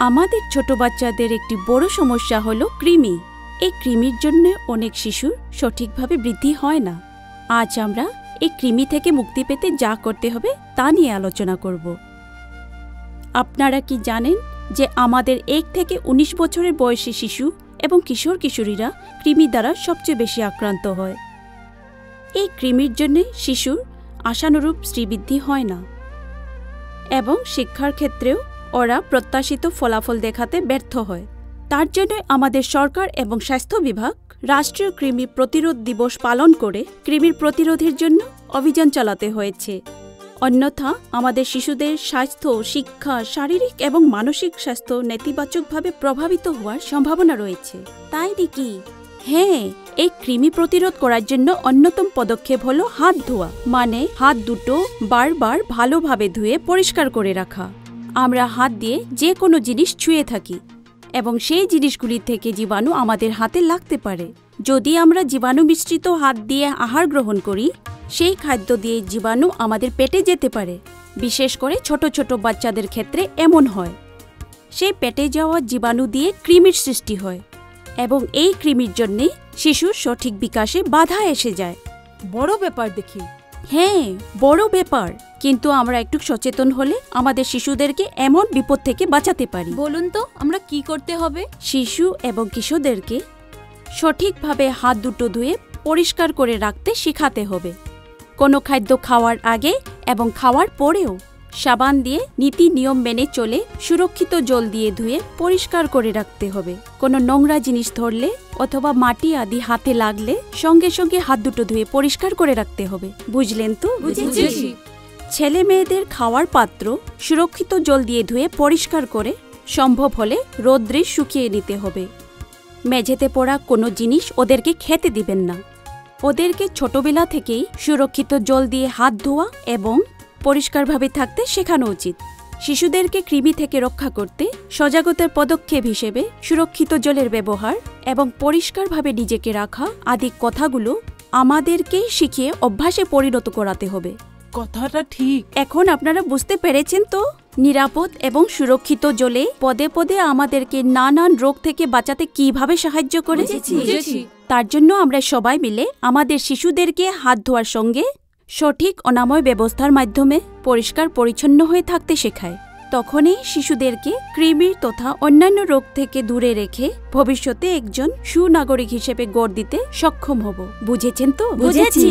আমাদের ছোট বাচ্চাদের একটি বড় সমস্যা হলো কৃমি। এই কৃমির জন্য অনেক শিশুর সঠিকভাবে বৃদ্ধি হয় না। আজ আমরা এই কৃমি থেকে মুক্তি পেতে যা করতে হবে তা নিয়ে আলোচনা করব। আপনারা কি জানেন যে আমাদের 1 থেকে 19 বছরের বয়সী শিশু এবং কিশোর কিশোরীরা কৃমি দ্বারা সবচেয়ে বেশি আক্রান্ত হয়। এই কৃমির জন্য শিশুর আশানুরূপ শ্রীবৃদ্ধি হয় না এবং শিক্ষার ক্ষেত্রেও ওরা প্রত্যাশিত ফলাফল দেখাতে ব্যর্থ হয়। তার জন্য আমাদের সরকার এবং স্বাস্থ্য বিভাগ রাষ্ট্রীয় কৃমি প্রতিরোধ দিবস পালন করে কৃমির প্রতিরোধের জন্য অভিযান চালাতে হয়েছে। অন্যথা আমাদের শিশুদের স্বাস্থ্য, শিক্ষা, শারীরিক এবং মানসিক স্বাস্থ্য নেতিবাচকভাবে প্রভাবিত হওয়ার সম্ভাবনা রয়েছে। তাই নাকি? হ্যাঁ, এই কৃমি প্রতিরোধ করার জন্য অন্যতম পদক্ষেপ হলো হাত ধোয়া, মানে হাত দুটো বারবার ভালোভাবে ধুয়ে পরিষ্কার করে রাখা। আমরা হাত দিয়ে যে কোনো জিনিস ছুঁয়ে থাকি এবং সেই জিনিসগুলি থেকে জীবাণু আমাদের হাতে লাগতে পারে। যদি আমরা জীবাণু মিশ্রিত হাত দিয়ে আহার গ্রহণ করি, সেই খাদ্য দিয়ে জীবাণু আমাদের পেটে যেতে পারে। বিশেষ করে ছোট ছোট বাচ্চাদের ক্ষেত্রে এমন হয়। সেই পেটে যাওয়া জীবাণু দিয়ে কৃমির সৃষ্টি হয় এবং এই কৃমির জন্যে শিশুর সঠিক বিকাশে বাধা এসে যায়। বড় ব্যাপার দেখি। হ্যাঁ, বড় ব্যাপার, কিন্তু আমরা একটু সচেতন হলে আমাদের শিশুদেরকে এমন বিপদ থেকে বাঁচাতে পারি। বলুন তো, আমরা কি করতে হবে? শিশু এবং কিশোরদেরকে সঠিকভাবে হাত দুটো ধুয়ে পরিষ্কার করে রাখতে শেখাতে হবে। কোনো খাদ্য খাওয়ার আগে এবং খাওয়ার পরেও সাবান দিয়ে নীতি নিয়ম মেনে চলে সুরক্ষিত জল দিয়ে ধুয়ে পরিষ্কার করে রাখতে হবে। কোনো নোংরা জিনিস ধরলে অথবা মাটি আদি হাতে লাগলে সঙ্গে সঙ্গে হাত দুটো ধুয়ে পরিষ্কার করে রাখতে হবে। বুঝলেন তো? বুঝেছি। ছেলে মেয়েদের খাওয়ার পাত্র সুরক্ষিত জল দিয়ে ধুয়ে পরিষ্কার করে সম্ভব হলে রোদ্রে শুকিয়ে নিতে হবে। মেঝেতে পড়া কোনো জিনিস ওদেরকে খেতে দিবেন না। ওদেরকে ছোটবেলা থেকেই সুরক্ষিত জল দিয়ে হাত ধোয়া এবং পরিষ্কারভাবে থাকতে শেখানো উচিত। শিশুদেরকে কৃমি থেকে রক্ষা করতে সজাগতার পদক্ষেপ হিসেবে সুরক্ষিত জলের ব্যবহার এবং পরিষ্কারভাবে নিজেকে রাখা আদি কথাগুলো আমাদেরকেই শিখিয়ে অভ্যাসে পরিণত করাতে হবে। কথাটা ঠিক। এখন আপনারা বুঝতে পেরেছেন তো? নিরাপদ এবং সুরক্ষিত জলে পদে পদে আমাদেরকে নানান রোগ থেকে বাঁচাতে কিভাবে সাহায্য করে। বুঝেছি। তার জন্য আমরা সবাই মিলে আমাদের শিশুদেরকে হাত ধোয়ার সঙ্গে সঠিক অনাময় ব্যবস্থার মাধ্যমে পরিষ্কার পরিচ্ছন্ন হয়ে থাকতে শেখায়। তখনই শিশুদেরকে কৃমি তথা অন্যান্য রোগ থেকে দূরে রেখে ভবিষ্যতে একজন সুনাগরিক হিসেবে গড়ে দিতে সক্ষম হব। বুঝেছেন তো? বুঝেছি।